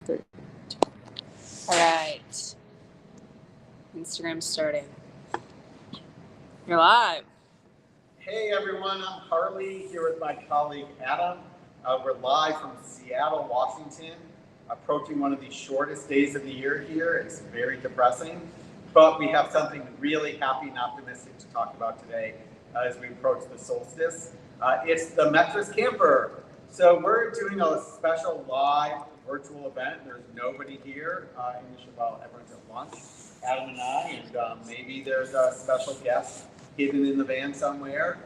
All right. Instagram's starting. You're live. Hey everyone, I'm Harley here with my colleague Adam. We're live from Seattle, Washington, approaching one of the shortest days of the year here. It's very depressing, but we have something really happy and optimistic to talk about today as we approach the solstice. It's the Metris Camper. So we're doing a special live virtual event. There's nobody here. Well, everyone's at lunch, Adam and I, and maybe there's a special guest hidden in the van somewhere.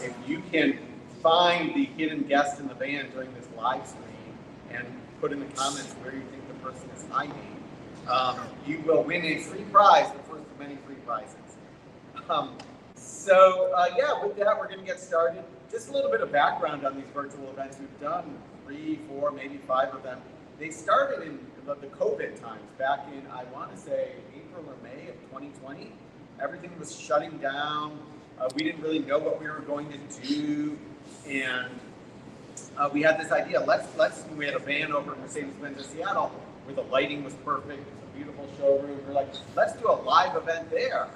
If you can find the hidden guest in the van during this live stream and put in the comments where you think the person is hiding, you will win a free prize, the first of many free prizes. With that, we're going to get started. Just a little bit of background on these virtual events. We've done 3, 4, maybe 5 of them. They started in the COVID times, back in, I want to say, April or May of 2020. Everything was shutting down. We didn't really know what we were going to do. And we had this idea, we had a van over at Mercedes-Benz in Seattle where the lighting was perfect. It was a beautiful showroom. We're like, let's do a live event there.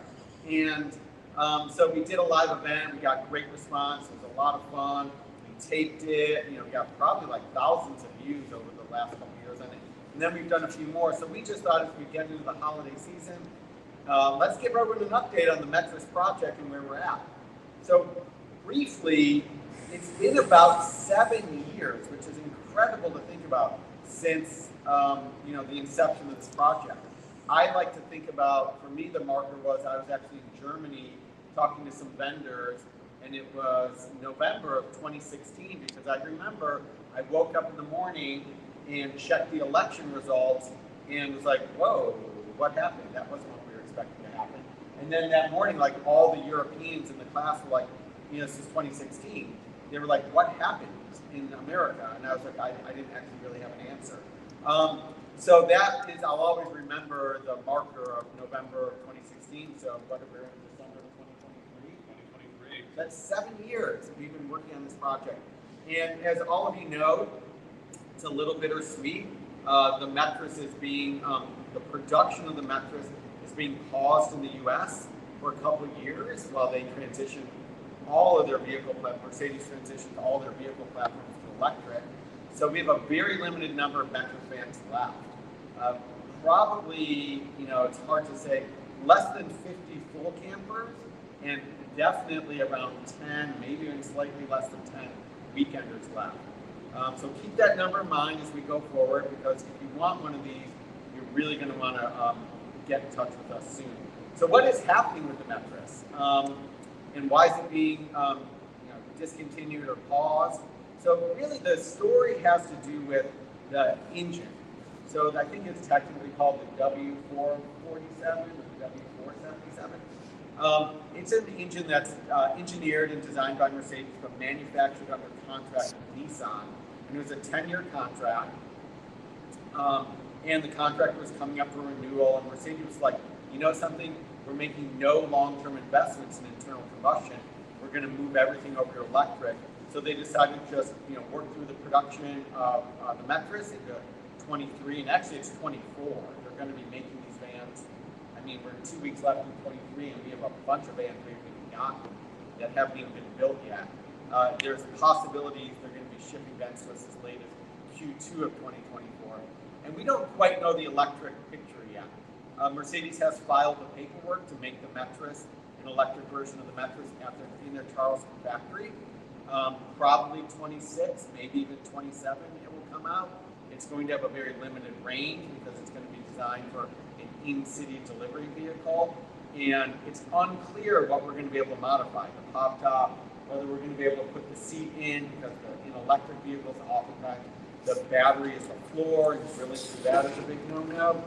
And so we did a live event. We got great response. It was a lot of fun. We taped it. We got probably like thousands of views over the last couple of years on it. And then we've done a few more. So we just thought as we get into the holiday season, let's give everyone an update on the Metris project and where we're at. So briefly, it's been about 7 years, which is incredible to think about since the inception of this project. I like to think about, for me, the marker was I was actually in Germany talking to some vendors, and it was November of 2016, because I remember I woke up in the morning and checked the election results and was like, whoa, what happened? That wasn't what we were expecting to happen. And then that morning, like all the Europeans in the class were like, this is 2016. They were like, what happened in America? And I was like, I didn't actually really have an answer. So that is, I'll always remember the marker of November of 2016. So what are we in December of 2023? That's 7 years we've been working on this project. And as all of you know, it's a little bittersweet. The Metris is being, the production of the Metris is being paused in the US for a couple of years while they transition all of their vehicle platforms. Mercedes transitioned all their vehicle platforms to electric. So we have a very limited number of Metris vans left. Probably, it's hard to say, less than 50 full campers, and definitely around 10, maybe even slightly less than 10 weekenders left. So keep that number in mind as we go forward, because if you want one of these, you're really going to want to get in touch with us soon. So what is happening with the Metris? And why is it being discontinued or paused? So really the story has to do with the engine. So I think it's technically called the W447 or the W477. It's an engine that's engineered and designed by Mercedes but manufactured under contract with Nissan. And it was a 10-year contract. And the contract was coming up for renewal, and Mercedes was like, you know something? We're making no long-term investments in internal combustion. We're going to move everything over to electric. So they decided to just work through the production of the Metris into 23, and actually it's 24. They're going to be making these vans. I mean, we're 2 weeks left in 23, and we have a bunch of vans we've gotten that haven't even been built yet. There's possibilities they're going to be shipping vans to us as late as Q2 of 2024. And we don't quite know the electric picture yet. Mercedes has filed the paperwork to make the Metris an electric version of the Metris in their Charleston factory. Probably 26, maybe even 27 it will come out. It's going to have a very limited range because it's going to be designed for an in-city delivery vehicle. And it's unclear what we're going to be able to modify. The pop top, whether we're going to be able to put the seat in, because in electric vehicles, oftentimes the battery is the floor, and drilling through that is a big no-no.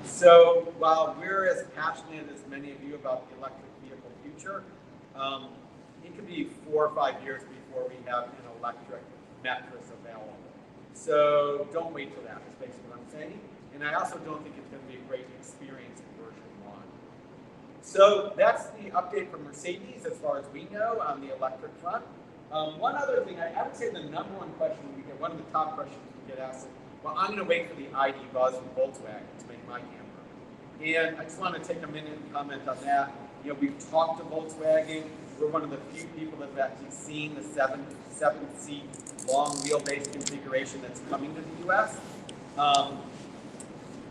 So while we're as passionate as many of you about the electric vehicle future, it could be 4 or 5 years before we have an electric Metris available. So don't wait for that, is basically what I'm saying. And I also don't think it's going to be a great experience in version 1. So that's the update from Mercedes as far as we know on the electric front. One other thing, I would say the number one question we get, one of the top questions we get asked is, well, I'm going to wait for the ID Buzz from Volkswagen to make my camper. And I just want to take a minute and comment on that. We've talked to Volkswagen. We're one of the few people that have actually seen the seven-seat long wheelbase configuration that's coming to the U.S.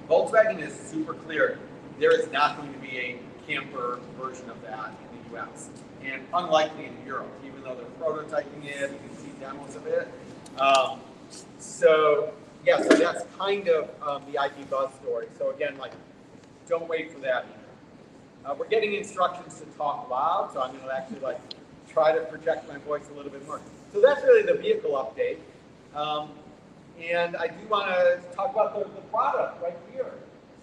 Volkswagen is super clear. There is not going to be a camper version of that in the U.S. and unlikely in Europe, even though they're prototyping it. You can see demos of it. So that's kind of the ID Buzz story. So again, don't wait for that either. We're getting instructions to talk loud, so I'm going to actually try to project my voice a little bit more. So that's really the vehicle update. And I do want to talk about the product right here.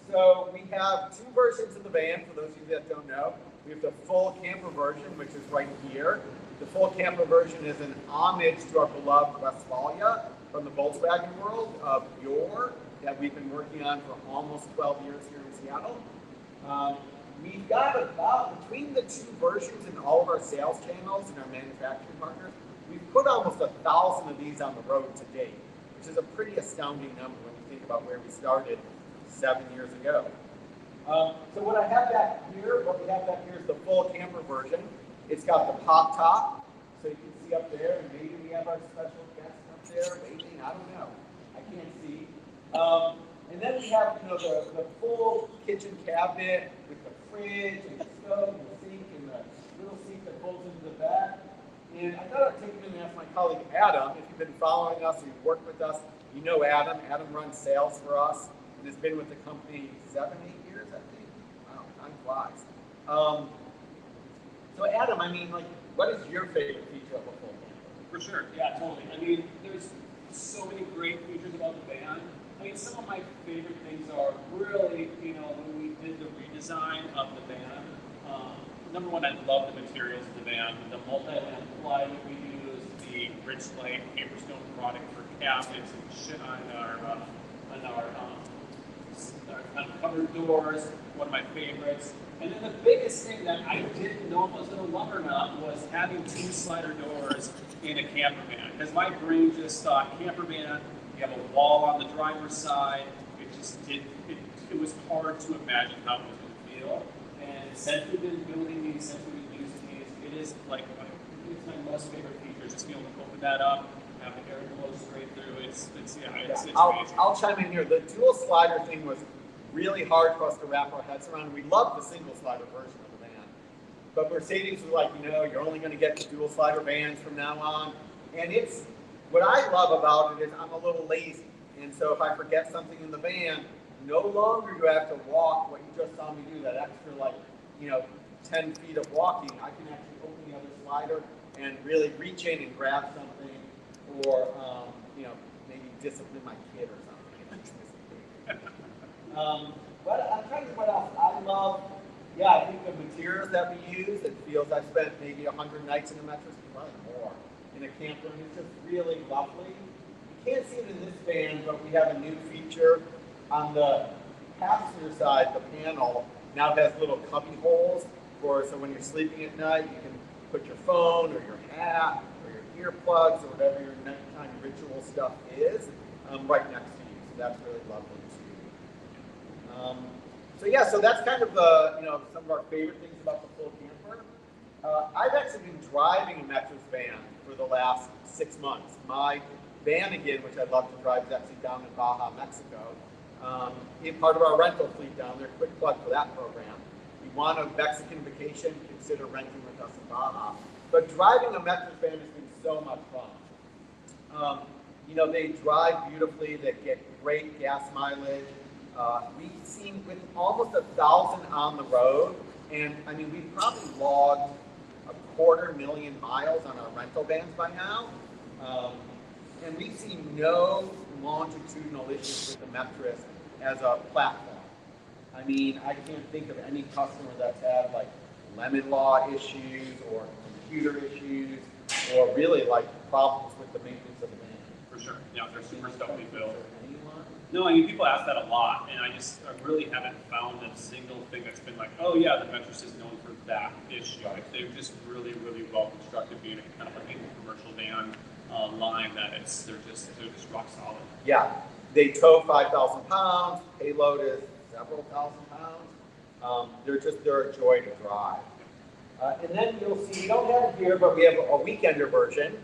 So we have two versions of the van, for those of you that don't know. We have the full camper version, which is right here. The full camper version is an homage to our beloved Westfalia from the Volkswagen world of yore that we've been working on for almost 12 years here in Seattle. We've got about, between the two versions and all of our sales channels and our manufacturing partners, we've put almost 1,000 of these on the road to date, which is a pretty astounding number when you think about where we started 7 years ago. So what we have back here is the full camper version. It's got the pop top, so you can see up there, and maybe we have our special guest up there, maybe, I don't know. I can't see. And then we have the full kitchen cabinet with the fridge and the stove and the sink and the little seat that folds into the back. And I thought I'd take a minute and ask my colleague Adam, if you've been following us or you've worked with us, you know Adam. Adam runs sales for us and has been with the company 7, 8 years, I think. Wow, time flies. So Adam, what is your favorite feature of a full camper? For sure, yeah, totally. There's so many great features about the van. Some of my favorite things are really, when we did the redesign of the van, number one, I love the materials of the van. The multi-lamp plywood we use, the rich slate paperstone product for cabinets and shit on our covered doors, one of my favorites. And then the biggest thing that I didn't know if I was going to love or not was having 2 slider doors in a camper van. Because my brain just thought camper van, you have a wall on the driver's side. It was hard to imagine how it was going to feel. And since we've been building these, since we've been using these, it is it's my most favorite feature. Just being able to open that up, have the air flow straight through. It's amazing. I'll chime in here. The dual slider thing was really hard for us to wrap our heads around. We love the single slider version of the van, but Mercedes was you're only going to get the dual slider vans from now on. And what I love about it is I'm a little lazy, and so if I forget something in the van, no longer do I have to walk what you just saw me do, that extra 10 feet of walking. I can actually open the other slider and really reach in and grab something, or maybe discipline my kid or something. But I'm trying to think what else I love. Yeah, I think the materials that we use, I've spent maybe 100 nights in a Metris, probably more, in a camper, and it's just really lovely. You can't see it in this van, but we have a new feature on the passenger side. The panel now has little cubby holes so when you're sleeping at night, you can put your phone or your hat or your earplugs or whatever your nighttime ritual stuff is right next to you. So that's really lovely too. So that's kind of some of our favorite things about the full camper. I've actually been driving a Metris van for the last 6 months. My van again, which I love to drive, is actually down in Baja, Mexico. In part of our rental fleet down there. Quick plug for that program. If you want a Mexican vacation, consider renting with us in Baja. But driving a Metris van has been so much fun. They drive beautifully. They get great gas mileage. We've seen with almost 1,000 on the road, and we've probably logged 250,000 miles on our rental vans by now. And we've seen no longitudinal issues with the Metris as a platform. I can't think of any customer that's had lemon law issues or computer issues or really problems with the maintenance of the van. For sure. Yeah, they're super stuff we built. No, people ask that a lot, and I really haven't found a single thing that's been oh yeah, the Metris is known for that issue. They're just really, really well constructed, being a kind of a commercial van line that they're just rock solid. Yeah, They tow 5,000 pounds. Payload is several thousand pounds. They're a joy to drive. And then you'll see, we don't have it here, but we have a weekender version.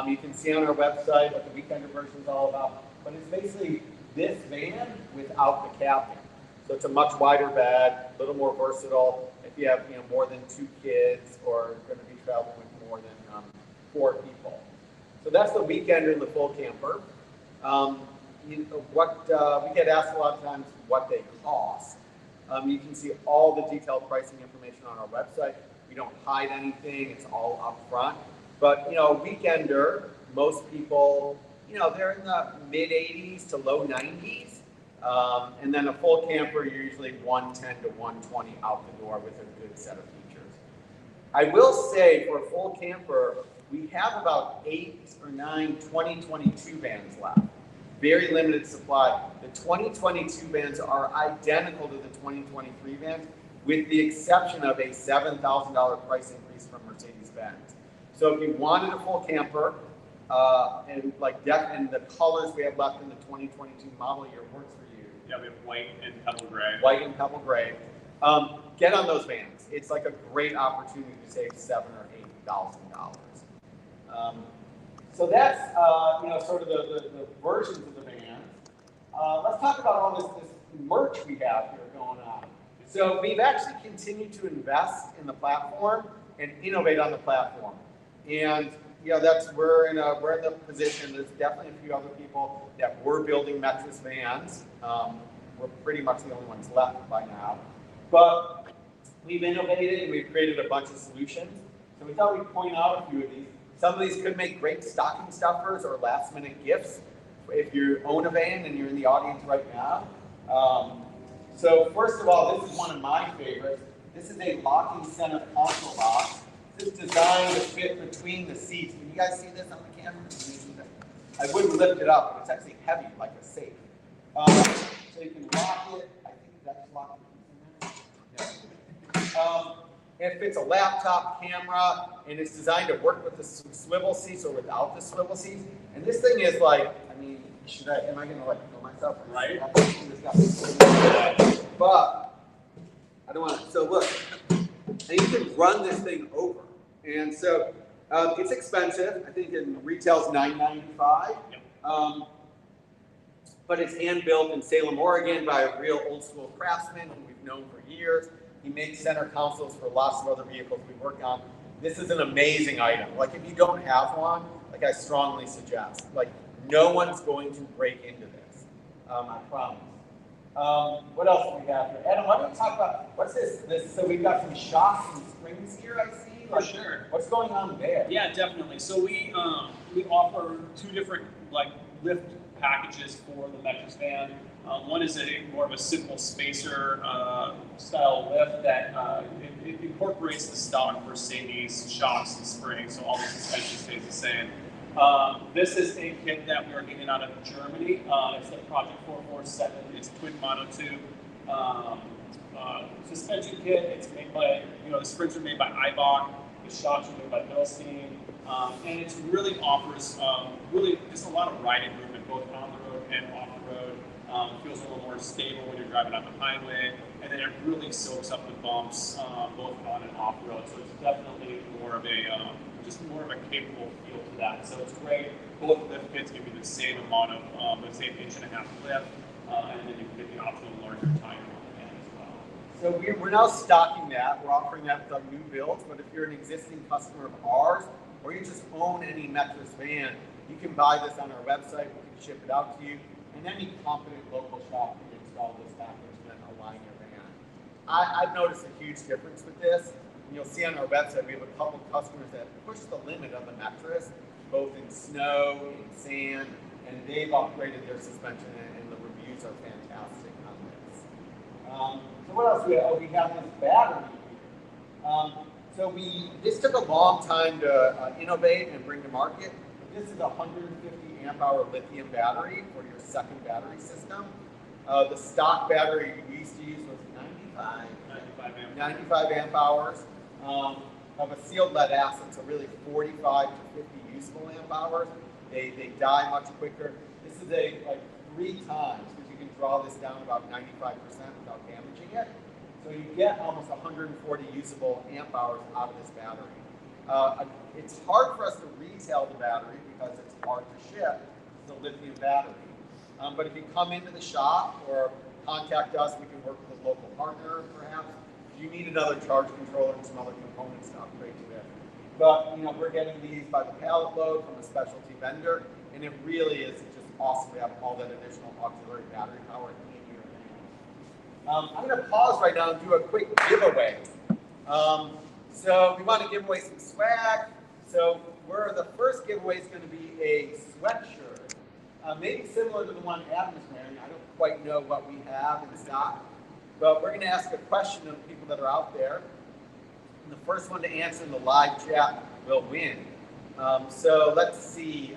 You can see on our website what the weekender version is all about. But it's basically this van without the cabin. So it's a much wider bed, a little more versatile if you have more than 2 kids or going to be traveling with more than 4 people. So that's the weekender and the full camper. We get asked a lot of times what they cost. You can see all the detailed pricing information on our website. We don't hide anything; it's all up front. But weekender, most people, they're in the mid 80s to low 90s, and then a full camper, you're usually 110 to 120 out the door with a good set of features. I will say for a full camper, we have about 8 or 9 2022 vans left. Very limited supply. The 2022 vans are identical to the 2023 vans, with the exception of a $7,000 price increase from Mercedes-Benz. So if you wanted a full camper, and the colors we have left in the 2022 model year works for you. Yeah, we have white and pebble gray. White and pebble gray. Get on those vans. It's like a great opportunity to save $7,000 or $8,000. So that's sort of the versions of the vans. Let's talk about all this merch we have here going on. So we've actually continued to invest in the platform and innovate on the platform. And we're in the position. There's definitely a few other people that were building Metris vans. We're pretty much the only ones left by now. But we've innovated and we've created a bunch of solutions. So we thought we'd point out a few of these. Some of these could make great stocking stuffers or last-minute gifts if you own a van and you're in the audience right now. So first of all, this is one of my favorites. This is a locking center console box. This is designed to fit between the seats. Can you guys see this on the camera? I wouldn't lift it up, but it's actually heavy, like a safe. So you can lock it. I think that's locked. If it's a laptop camera and it's designed to work with the swivel seats or without the swivel seats, and this thing is like, am I gonna kill myself? Right. But I don't want to. So look, and you can run this thing over, and so it's expensive. I think it retails $9.95. Yep. But it's hand built in Salem, Oregon, by a real old school craftsman who we've known for years. He makes center consoles for lots of other vehicles we work on. This is an amazing item. If you don't have one, I strongly suggest. No one's going to break into this. I promise. What else do we have here? Adam, why don't we talk about, what's this? So we've got some shocks and springs here, I see. For sure. What's going on there? Yeah, definitely. So we offer 2 different lift packages for the Metris van. One is more of a simple spacer style lift that it incorporates the stock Mercedes shocks and springs, so all the suspension stays the same. This is a kit that we are getting out of Germany. It's the Project 447. It's twin monotube suspension kit. It's made by, the springs are made by Eibach. The shocks are made by Bilstein. And it really offers just a lot of riding movement, both on the road and off the road. It feels a little more stable when you're driving on the highway, and then it really soaks up the bumps, both on and off road. So it's definitely more of a capable feel to that. So it's great. Both lift kits give you the same amount of, the same 1.5 inch lift, and then you can get the optional larger tire on the van as well. So we're now stocking that. We're offering that with our new builds. But if you're an existing customer of ours, or you just own any Metris van, you can buy this on our website. We can ship it out to you. And any competent local shop can install this package and then align your van. I've noticed a huge difference with this. And you'll see on our website, we have a couple of customers that push the limit of the Metris, both in snow, in sand, and they've upgraded their suspension, and the reviews are fantastic on this. So what else do we have? Oh, we have this battery here. This took a long time to innovate and bring to market. This is a 150 amp hour lithium battery for your second battery system. The stock battery we used to use was 95 amp hours of a sealed lead acid, so really 45 to 50 useful amp hours. They die much quicker. This is a 3 times because you can draw this down about 95% without damaging it. So you get almost 140 usable amp hours out of this battery. It's hard for us to retail the battery because it's hard to ship. It's a lithium battery. But if you come into the shop or contact us, we can work with a local partner perhaps. If you need another charge controller and some other components to upgrade to it. But we're getting these by the pallet load from a specialty vendor, and it really is just awesome to have all that additional auxiliary battery power in your van. I'm going to pause right now and do a quick giveaway. So we want to give away some swag. So the first giveaway is going to be a sweatshirt, maybe similar to the one Adam is wearing. I don't quite know what we have in stock, but we're going to ask a question of people that are out there. And the first one to answer in the live chat will win. So let's see.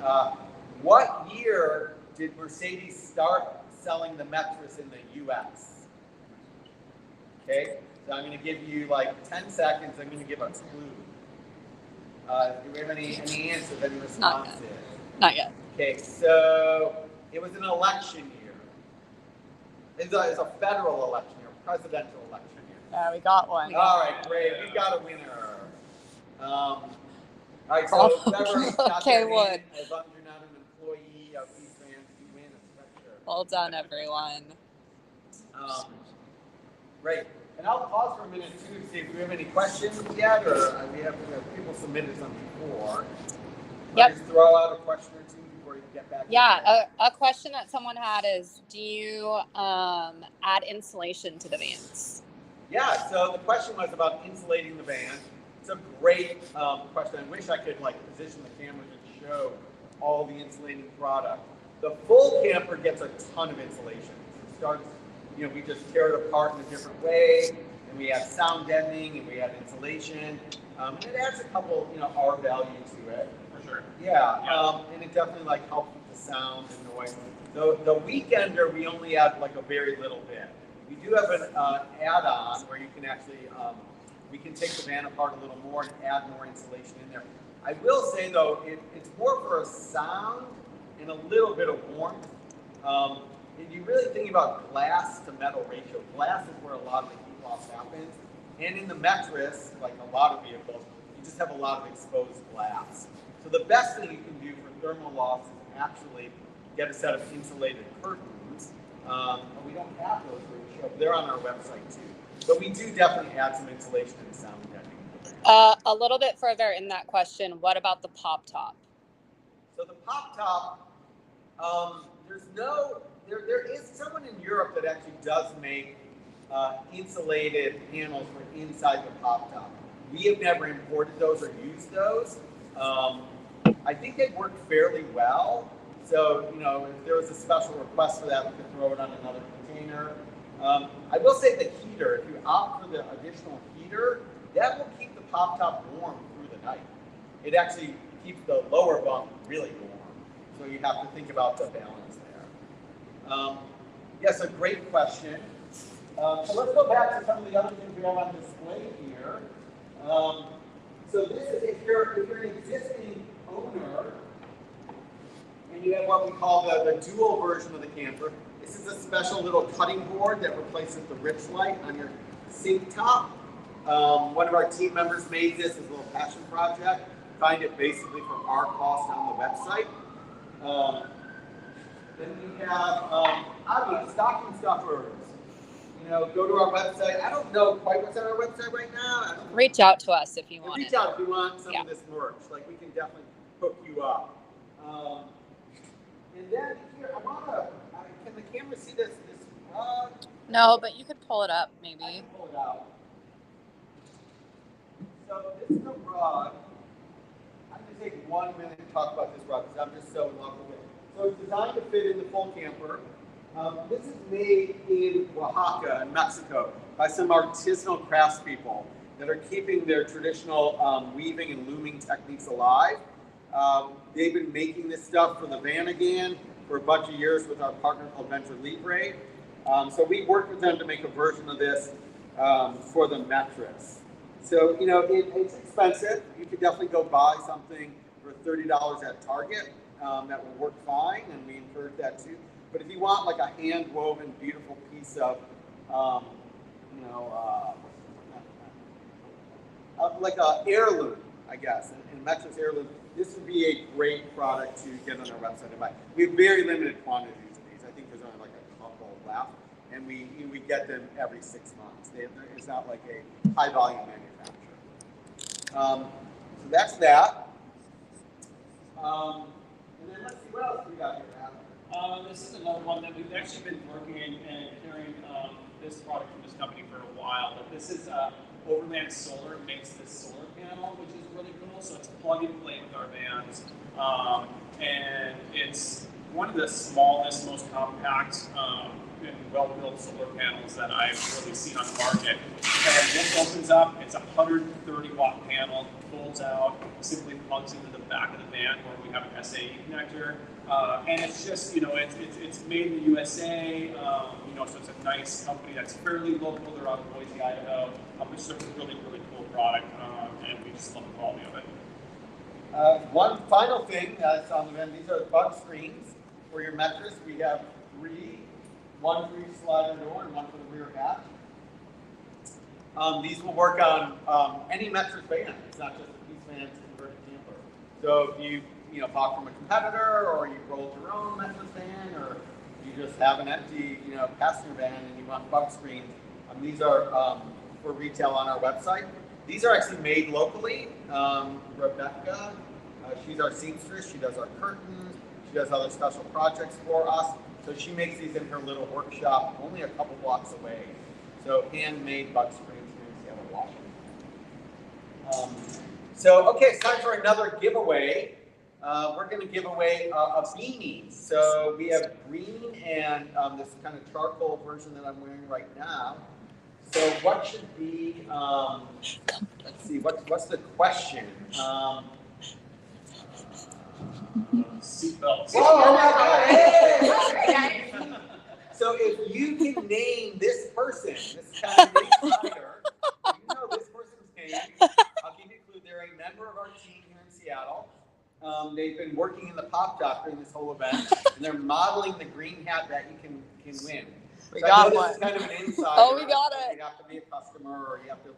What year did Mercedes start selling the Metris in the U.S.? Okay, so I'm going to give you like 10 seconds. I'm going to give a clue. Do we have any answers, any responses? Not yet. Okay, so it was an election year. It's a federal election year, presidential election year. Yeah, we got one. All right, great. We've got a winner. All right, so whoever got their name, as long as you're not an employee of these fans, you win a sweatshirt. Well done, everyone. Great. And I'll pause for a minute too to see if we have any questions yet, or we have people submitted some before. Yep. Just throw out a question or two before you get back. Yeah, a question that someone had is, do you add insulation to the vans? Yeah, so the question was about insulating the van. It's a great question. I wish I could position the camera to show all the insulating product. The full camper gets a ton of insulation. It starts, we just tear it apart in a different way, and we add sound deadening, and we add insulation, and it adds a couple, R value to it. For sure. Yeah. And it definitely helps with the sound and noise. The Weekender, we only add a very little bit. We do have an add-on where you can actually, we can take the van apart a little more and add more insulation in there. I will say though, it's more for a sound and a little bit of warmth. If you really think about glass to metal ratio, glass is where a lot of the heat loss happens. And in the Metris, a lot of vehicles, you just have a lot of exposed glass. So the best thing you can do for thermal loss is actually get a set of insulated curtains. And we don't have those for the show. They're on our website too. But we do definitely add some insulation and sound deadening. A little bit further in that question, what about the pop top? So the pop top, there is someone in Europe that actually does make insulated panels for inside the pop top. We have never imported those or used those. I think they work fairly well. So, if there was a special request for that, we could throw it on another container. I will say the heater, if you opt for the additional heater, that will keep the pop top warm through the night. It actually keeps the lower bunk really warm. So you have to think about the balance there. Yes, a great question. So let's go back to some of the other things we have on display here. So this is if you're an existing owner and you have what we call the dual version of the camper. This is a special little cutting board that replaces the rich light on your sink top. One of our team members made this as a little passion project. Find it basically from our cost on the website. Then we have stocking stuffers. Go to our website. I don't know quite what's on our website right now. Reach out to us if you want. Reach out if you want some of this merch. We can definitely hook you up. And then here, can the camera see this rug? No, but you could pull it up maybe. I can pull it out. So this is a rug. I'm going to take 1 minute to talk about this rug because I'm just so in love with it. So it's designed to fit in the full camper. This is made in Oaxaca in Mexico by some artisanal craftspeople that are keeping their traditional weaving and looming techniques alive. They've been making this stuff for the Vanagan for a bunch of years with our partner called Venture Libre. So we worked with them to make a version of this for the Metris. So, it's expensive. You could definitely go buy something for $30 at Target that will work fine, and we encourage that too. But if you want like a hand-woven, beautiful piece of, like a heirloom, I guess, in Metris heirloom, this would be a great product to get on our website and buy. We have very limited quantities of these. I think there's only like a couple left, and we get them every 6 months. It's not like a high-volume manufacturer. So that's that. And then let's see what else we got here, Adam. This is another one that we've actually been working and carrying this product from this company for a while. But this is Overland Solar makes this solar panel, which is really cool. So it's plug and play with our vans, and it's one of the smallest, most compact and well-built solar panels that I've really seen on the market. And this opens up. It's a 130-watt panel, folds out, simply plugs into the back of the van where we have an SAE connector. And it's just, it's made in the USA, so it's a nice company that's fairly local. They're out of Boise, Idaho. It's just a really, really cool product, and we just love the quality of it. One final thing that's on the van, these are bug screens for your Metris. We have one for each slider door and one for the rear hatch. These will work on any Metris van. It's not just a piece van, it's a converted camper. So if you bought from a competitor, or you rolled your own Metris van, or you just have an empty passenger van and you want bug screens, these are for retail on our website. These are actually made locally. Rebecca, she's our seamstress. She does our curtains. She does other special projects for us. So she makes these in her little workshop only a couple blocks away. So handmade bug screens here in Seattle, Washington. Okay, it's time for another giveaway. We're going to give away a beanie. So we have green and this kind of charcoal version that I'm wearing right now. So what should be, let's see, what's the question? Seatbelts. Oh my God, hey! So if you can name this person, this kind of slider, you know this person's name, I'll give you a clue. They're a member of our team here in Seattle. They've been working in the Pop Top during this whole event, and they're modeling the green hat that you can win. We So got I know one. this is kind of an insider. Oh, we got it. You have to be a customer, or you have to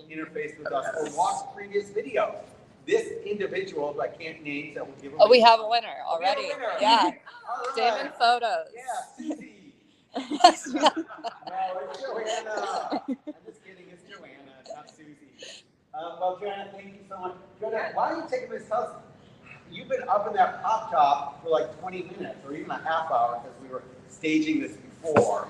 interface with us, or watch previous videos. This individual who I can't name that will give away. Oh, we have a winner already. We have a winner. Yeah. All right. Damon Photos. Yeah, Susie. No, it's Joanna. I'm just kidding. It's Joanna. It's not Susie. Well, Joanna, thank you so much. Joanna, why don't you take a minute to tell us? You've been up in that Pop Top for like 20 minutes or even a half hour because we were staging this before.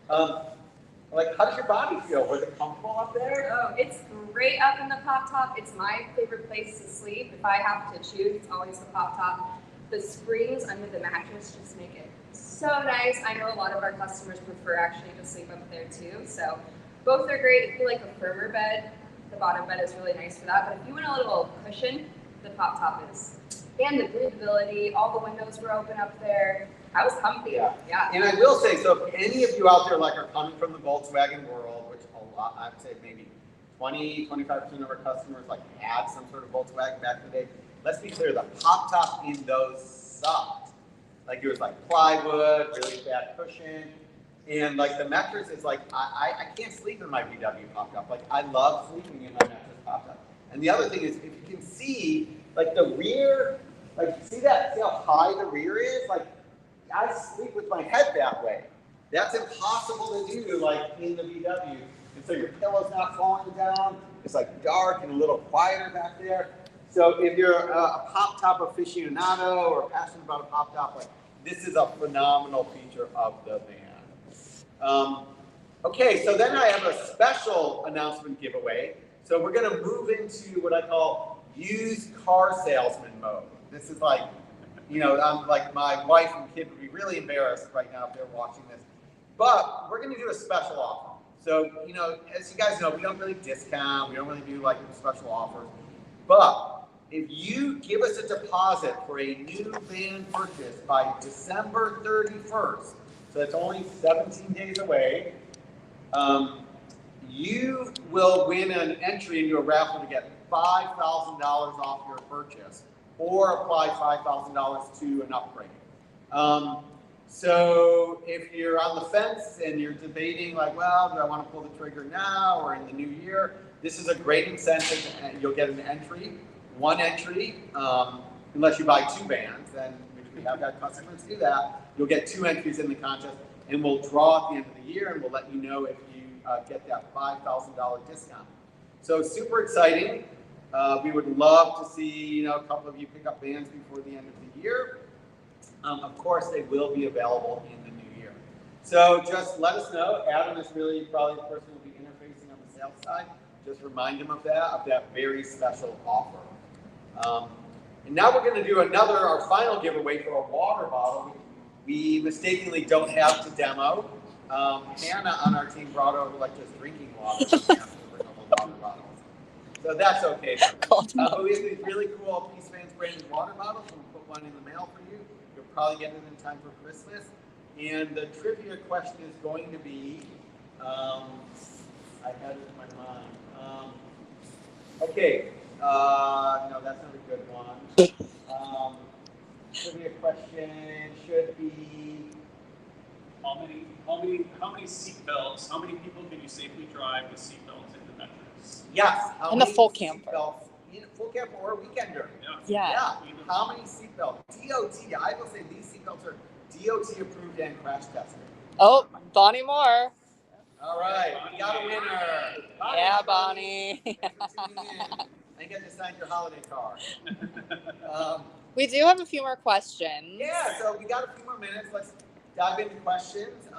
How does your body feel? Was it comfortable up there? Oh, it's great up in the Pop Top. It's my favorite place to sleep. If I have to choose, it's always the Pop Top. The springs under the mattress just make it so nice. I know a lot of our customers prefer actually to sleep up there too. So both are great. If you like a firmer bed, the bottom bed is really nice for that. But if you want a little cushion, the Pop Top is. And the breathability, all the windows were open up there. I was comfy. Yeah. And I will say, so if any of you out there are coming from the Volkswagen world, which a lot, I'd say maybe 20-25% of our customers had some sort of Volkswagen back in the day. Let's be clear, the Pop Top in those sucked. It was plywood, really bad cushion. And the mattress is I can't sleep in my VW Pop Top. I love sleeping in my mattress Pop Top. And the other thing is, if you can see, the rear, see how high the rear is? I sleep with my head that way. That's impossible to do, in the VW. And so your pillow's not falling down. It's dark and a little quieter back there. So if you're a Pop Top aficionado or passionate about a Pop Top, this is a phenomenal feature of the van. Okay, so then I have a special announcement giveaway. So we're going to move into what I call used car salesman mode. This is I'm my wife and kid would be really embarrassed right now if they're watching this. But we're going to do a special offer. So, as you guys know, we don't really discount. We don't really do special offers. But if you give us a deposit for a new van purchase by December 31st, so that's only 17 days away, you will win an entry into a raffle to get $5,000 off your purchase, or apply $5,000 to an upgrade. So if you're on the fence and you're debating like, well, do I want to pull the trigger now or in the new year? This is a great incentive. You'll get an entry, one entry, unless you buy 2 vans, then which we have got customers do that. You'll get 2 entries in the contest, and we'll draw at the end of the year, and we'll let you know if you get that $5,000 discount. So super exciting. We would love to see a couple of you pick up vans before the end of the year. Of course, they will be available in the new year. So just let us know. Adam is really probably the person who will be interfacing on the sales side. Just remind him of that very special offer. And now we're going to do our final giveaway for a water bottle. We mistakenly don't have to demo. Hannah on our team brought over just drinking water. We have to bring over water bottles. So that's okay. But we have these really cool Peace Fans branded water bottles. We'll put one in the mail for you. You'll probably get it in time for Christmas. And the trivia question is going to be, I had it in my mind. Okay. No, that's not a good one. Trivia question should be how many seatbelts? How many people can you safely drive with seatbelts in the Metris? Yes. In the full camper. Full camper or weekender. Yeah. How many seatbelts? DOT. I will say these seatbelts are DOT approved and crash tested. Oh, Bonnie Moore. All right, we got a winner. Yeah, Bonnie. Thanks for tuning in. I get to sign your holiday card. We do have a few more questions. Yeah, so we got a few more minutes. Let's dive into questions.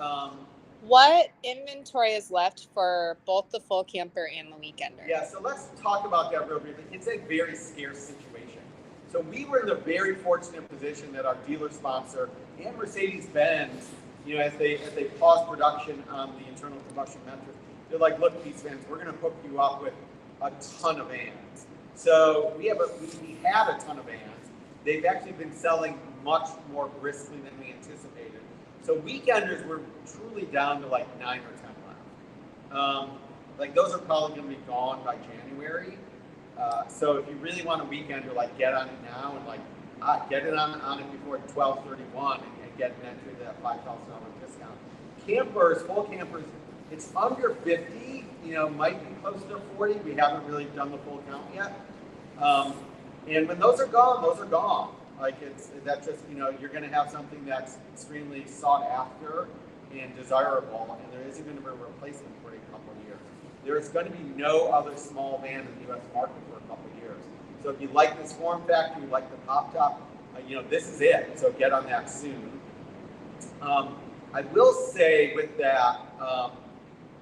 What inventory is left for both the full camper and the weekender? Yeah, so let's talk about that real briefly. It's a very scarce situation. So we were in the very fortunate position that our dealer sponsor and Mercedes-Benz, as they paused production on the internal combustion Metris, they're like, look, Peace Fans, we're going to hook you up with a ton of vans. So we had a ton of vans. They've actually been selling much more briskly than we anticipated. So weekenders were truly down to 9 or 10 left. Those are probably going to be gone by January. So if you really want a weekender, get on it now and get it on it before 12/31 and get an entry to that $5,000 discount. Campers, full campers, it's under 50. Might be close to 40. We haven't really done the full count yet. And when those are gone, those are gone. That's just, you're going to have something that's extremely sought after and desirable, and there isn't going to be a replacement for a couple of years. There's going to be no other small van in the U.S. market for a couple of years. So if you like this form factor, you like the pop top, this is it. So get on that soon. I will say with that,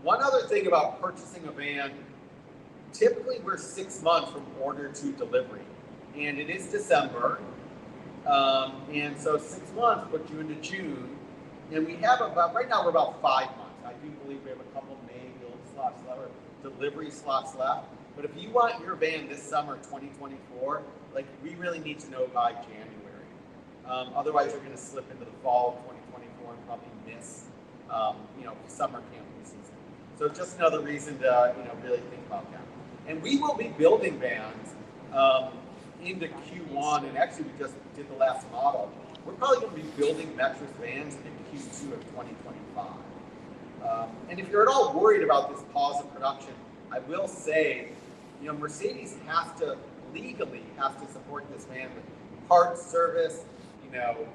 one other thing about purchasing a van, typically we're 6 months from order to delivery, and it is December. And so 6 months puts you into June, and we have right now we're about 5 months. I do believe we have a couple May build slots left, or delivery slots left. But if you want your van this summer, 2024, we really need to know by January. Otherwise, you're going to slip into the fall of 2024 and probably miss, summer camping season. So just another reason to, really think about that. And we will be building vans into Q1, and actually we just did the last model. We're probably going to be building Metris vans in Q2 of 2025. And if you're at all worried about this pause in production, I will say, Mercedes legally has to support this van with parts, service,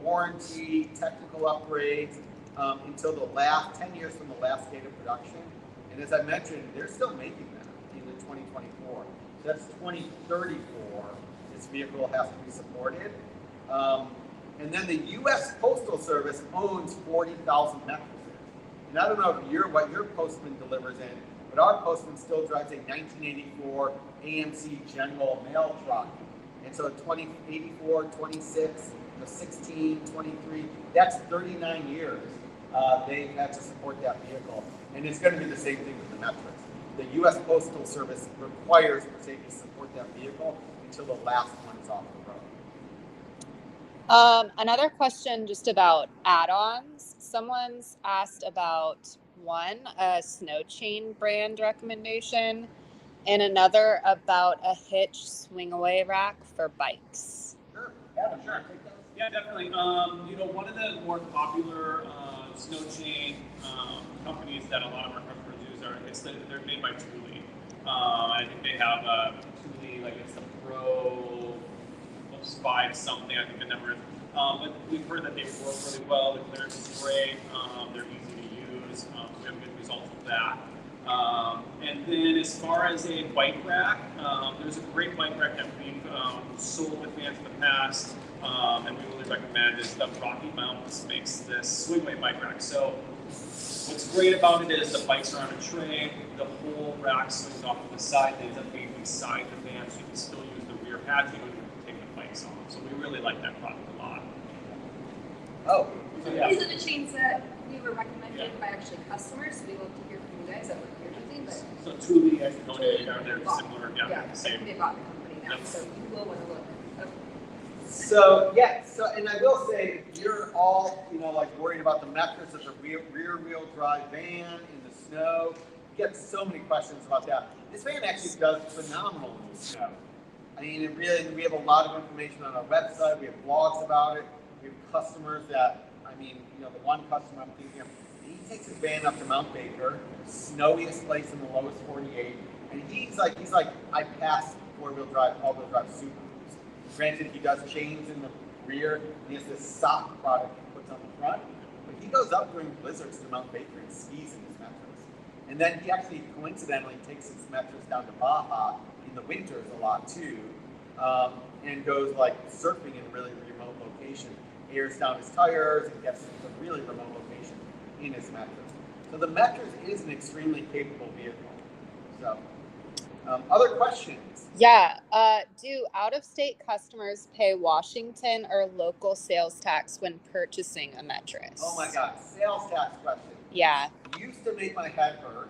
warranty, technical upgrades until the last 10 years from the last date of production. And as I mentioned, they're still making that into 2024. So that's 2034. This vehicle has to be supported. And then the U.S. Postal Service owns 40,000 Metris. And I don't know what your postman delivers in, but our postman still drives a 1984 AMC General Mail truck. And so 2084, 26, 16, 23, that's 39 years they've had to support that vehicle. And it's going to be the same thing with the Metris. The U.S. Postal Service requires Mercedes to support that vehicle until the last one is off the road. Another question just about add-ons. Someone's asked about a snow chain brand recommendation, and another about a hitch swing away rack for bikes. Sure. Adam, sure. Yeah, definitely. One of the more popular snow chain companies that a lot of our customers use they're made by Thule. I think they have a Thule, like it's the Pro 5 something, I think the number is. But we've heard that they work really well. The clearance is great. They're easy to use. We have good results with that. And then as far as a bike rack, there's a great bike rack that we've sold to fans in the past, and we really recommend is the Rocky Mountains makes this swingway bike rack. So what's great about it is the bikes are on a tray, the whole rack swings off to the side, it ends up being beside the van, so you can still use the rear hatching when you take the bikes off. So we really like that product a lot. Oh. So, yeah. These are the chains that we were recommended by actually customers. So we love to hear from you guys that work here with me. But So Thule, as noted, they're similar, yeah, same. they bought the company now, so you will want to look. So and I will say, if you're all, like worried about the Metris as a rear wheel drive van in the snow, you get so many questions about that. This van actually does phenomenal in the snow. I mean, we have a lot of information on our website. We have blogs about it. We have customers that, the one customer I'm thinking of, he takes his van up to Mount Baker, snowiest place in the lowest 48, and he's like, I pass all-wheel drive Subarus. Granted, he does chains in the rear, and he has this sock product he puts on the front, but he goes up during blizzards to Mount Baker and skis in his Metris. And then he actually coincidentally takes his Metris down to Baja in the winters a lot too, and goes like surfing in a really remote location, airs down his tires, and gets to a really remote location in his Metris. So the Metris is an extremely capable vehicle. So, other questions? Yeah. Do out-of-state customers pay Washington or local sales tax when purchasing a Metris? Oh my God, sales tax question. Yeah. Used to make my head hurt,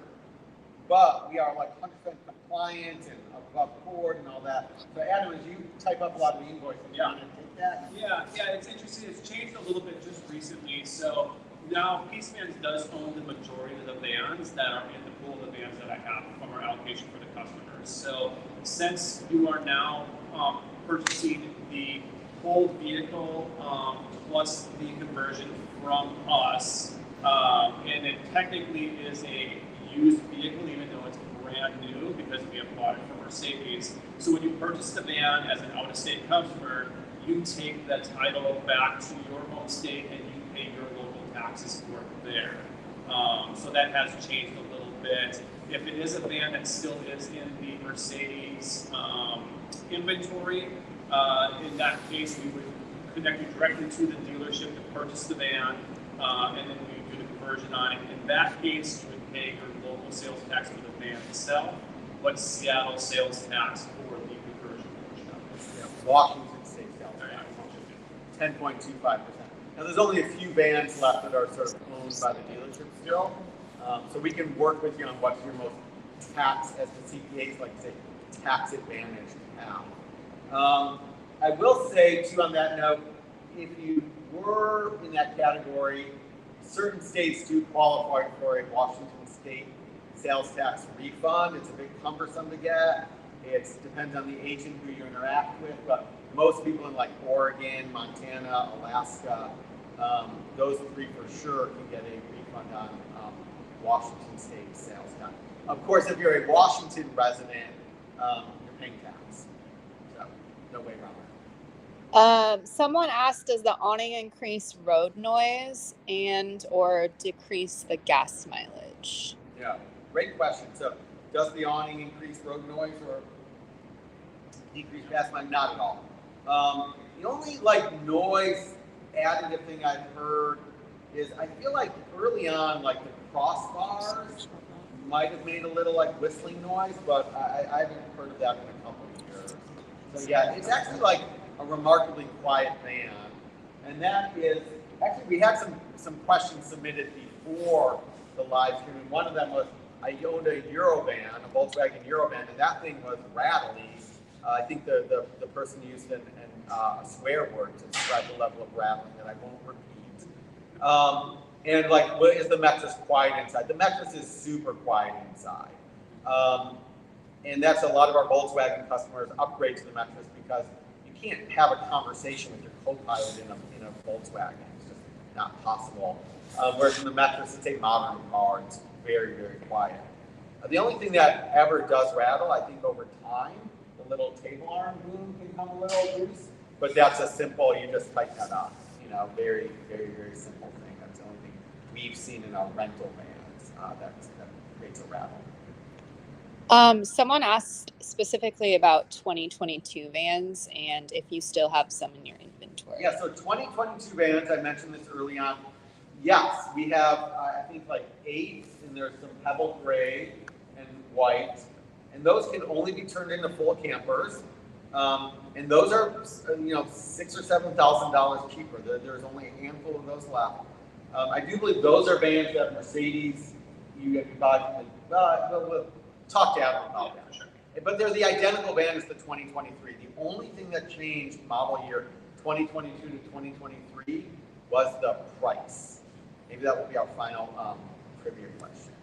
but we are like 100% compliant and above board and all that. So Adam, as you type up a lot of the invoices, you want to take that? Yeah, it's interesting. It's changed a little bit just recently. So now Peace Vans does own the majority of the vans that are in the pool of the vans that I have from our allocation for the customers. So since you are now purchasing the whole vehicle plus the conversion from us, and it technically is a used vehicle, even though it's brand new because we have bought it from Mercedes. So when you purchase the van as an out-of-state customer, you take the title back to your home state and you pay your local taxes for it there. So that has changed a little bit. If it is a van that still is in the Mercedes inventory, in that case we would connect you directly to the dealership to purchase the van, and then we do the conversion on it. In that case, you would pay your local sales tax for the van itself, but Seattle sales tax for the conversion portion of it. Yeah, Washington State sales tax, 10.25%. Now, there's only a few vans left that are sort of owned by the dealership still, so we can work with you on what's your most tax, as the CPAs like to say, tax advantage to have. I will say, too, on that note, if you were in that category, certain states do qualify for a Washington State sales tax refund. It's a bit cumbersome to get. It depends on the agent who you interact with, but most people in like Oregon, Montana, Alaska, those three for sure can get a refund on Washington State sales tax. Of course, if you're a Washington resident, you're paying tax. So, no way around that. Someone asked, does the awning increase road noise and or decrease the gas mileage? Yeah, great question. So, does the awning increase road noise or decrease gas mileage? Not at all. The only noise additive thing I've heard is I feel like early on, the crossbars might have made a little whistling noise, but I haven't heard of that in a couple of years. So yeah, it's actually a remarkably quiet van, and that is actually we had some questions submitted before the live stream, and one of them was I owned a Eurovan, a Volkswagen Eurovan, and that thing was rattly. I think the person used a swear word to describe the level of rattling that I won't repeat. And what is the Metris quiet inside? The Metris is super quiet inside. And that's a lot of our Volkswagen customers upgrade to the Metris because you can't have a conversation with your co-pilot in a Volkswagen. It's just not possible. Whereas in the Metris, it's a modern car. It's very, very quiet. The only thing that ever does rattle, I think over time, the little table arm boom can come a little loose, but that's a simple, you just tighten that up. Very, very, very simple thing. That's the only thing we've seen in our rental vans that creates a rattle. Someone asked specifically about 2022 vans and if you still have some in your inventory. Yeah, so 2022 vans, I mentioned this early on. Yes, we have, I think, like 8, and there's some pebble gray and white, and those can only be turned into full campers. And those are, $6,000 or $7,000 cheaper. There's only a handful of those left. I do believe those are vans that Mercedes you buy from we'll talk to Adam about that. Sure. But they're the identical van as the 2023. The only thing that changed model year 2022 to 2023 was the price. Maybe that will be our final trivia question.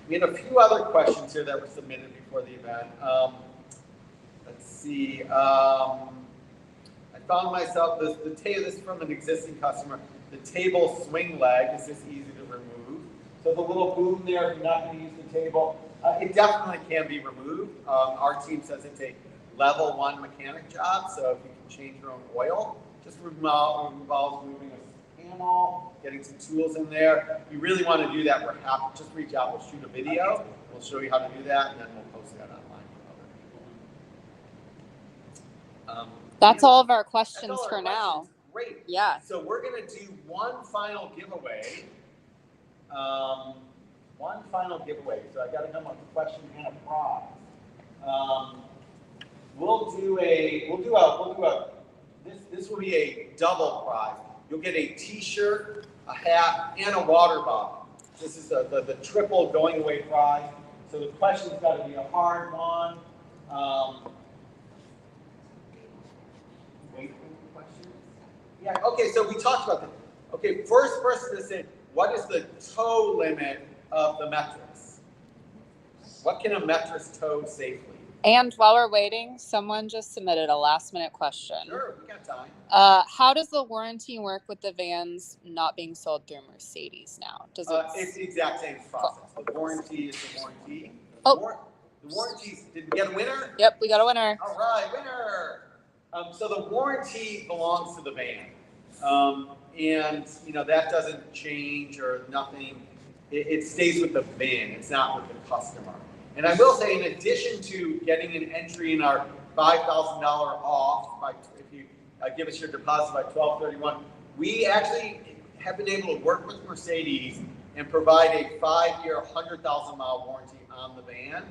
We had a few other questions here that were submitted before the event. Let's see. I found myself, this is from an existing customer, the table swing leg is just easy to remove. So the little boom there, if you're not going to use the table, it definitely can be removed. Our team says it's a level 1 mechanic job, so if you can change your own oil, just involves moving a panel, getting some tools in there. If you really want to do that, we're happy. Just reach out, we'll shoot a video, we'll show you how to do that, and then we'll post that online. That's all of our questions for now. Great. Yeah. So we're going to do one final giveaway. So I got to come up with a question and a prize. This will be a double prize. You'll get a T-shirt, a hat, and a water bottle. This is the triple going away prize. So the question's got to be a hard one. Wait for the question. Yeah. Okay. So we talked about that. Okay. First person to say, what is the tow limit of the Metris? What can a Metris tow safely? And while we're waiting, someone just submitted a last-minute question. Sure, we got time. How does the warranty work with the vans not being sold through Mercedes now? It's the exact same process. The warranty is the warranty. Oh. The warranties, did we get a winner? Yep, we got a winner. All right, winner. So the warranty belongs to the van. And, that doesn't change or nothing. It stays with the van. It's not with the customer. And I will say, in addition to getting an entry in our $5,000 off, if you give us your deposit by 12/31, we actually have been able to work with Mercedes and provide a 5-year, 100,000-mile warranty on the van.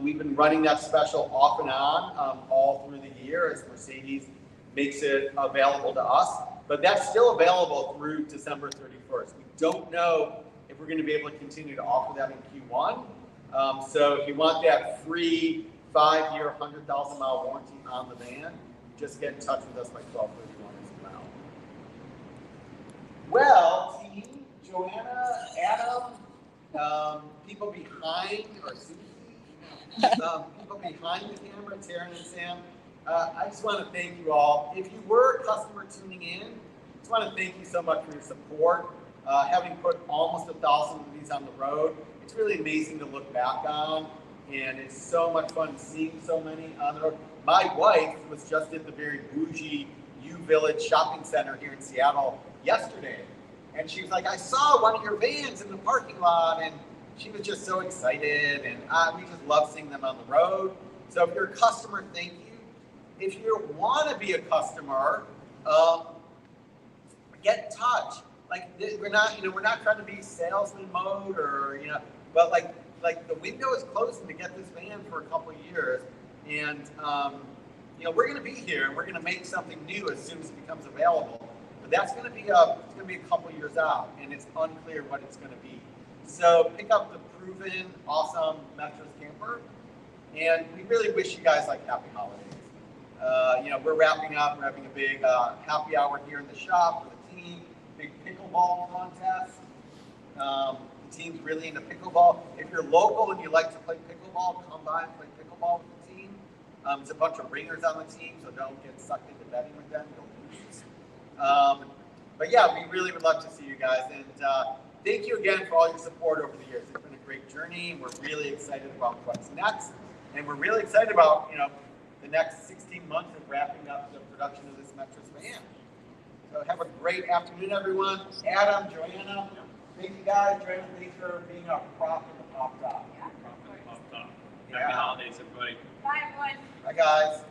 We've been running that special off and on all through the year as Mercedes makes it available to us. But that's still available through December 31st. We don't know if we're going to be able to continue to offer that in Q1. So if you want that free 5-year, 100,000-mile warranty on the van, just get in touch with us by 12/31 as well. Well, team, Joanna, Adam, people behind, or Susie, people behind the camera, Taryn and Sam, I just want to thank you all. If you were a customer tuning in, I just want to thank you so much for your support. Having put almost 1,000 of these on the road, it's really amazing to look back on, and it's so much fun seeing so many on the road. My wife was just at the very bougie U Village shopping center here in Seattle yesterday, and she was like, I saw one of your vans in the parking lot, and she was just so excited, and we just love seeing them on the road. So if you're a customer, thank you. If you want to be a customer, get in touch. Like, we're not trying to be salesman mode or, but like the window is closing to get this van for a couple of years, and we're going to be here and we're going to make something new as soon as it becomes available. But that's going to be a couple of years out, and it's unclear what it's going to be. So pick up the proven, awesome Metris camper, and we really wish you guys like happy holidays. We're wrapping up. We're having a big happy hour here in the shop for the team. Big pickleball contest. The team's really into pickleball. If you're local and you like to play pickleball, come by and play pickleball with the team. There's a bunch of ringers on the team, so don't get sucked into betting with them. You'll lose. But yeah, we really would love to see you guys. And thank you again for all your support over the years. It's been a great journey, and we're really excited about what's next. And we're really excited about, the next 16 months of wrapping up the production of this Metris van. So have a great afternoon, everyone. Adam, Joanna, thank you guys. Joanna, thanks for being our prop in the pop top. Prop in the pop top. Yeah. Happy holidays, everybody. Bye, everyone. Bye, guys.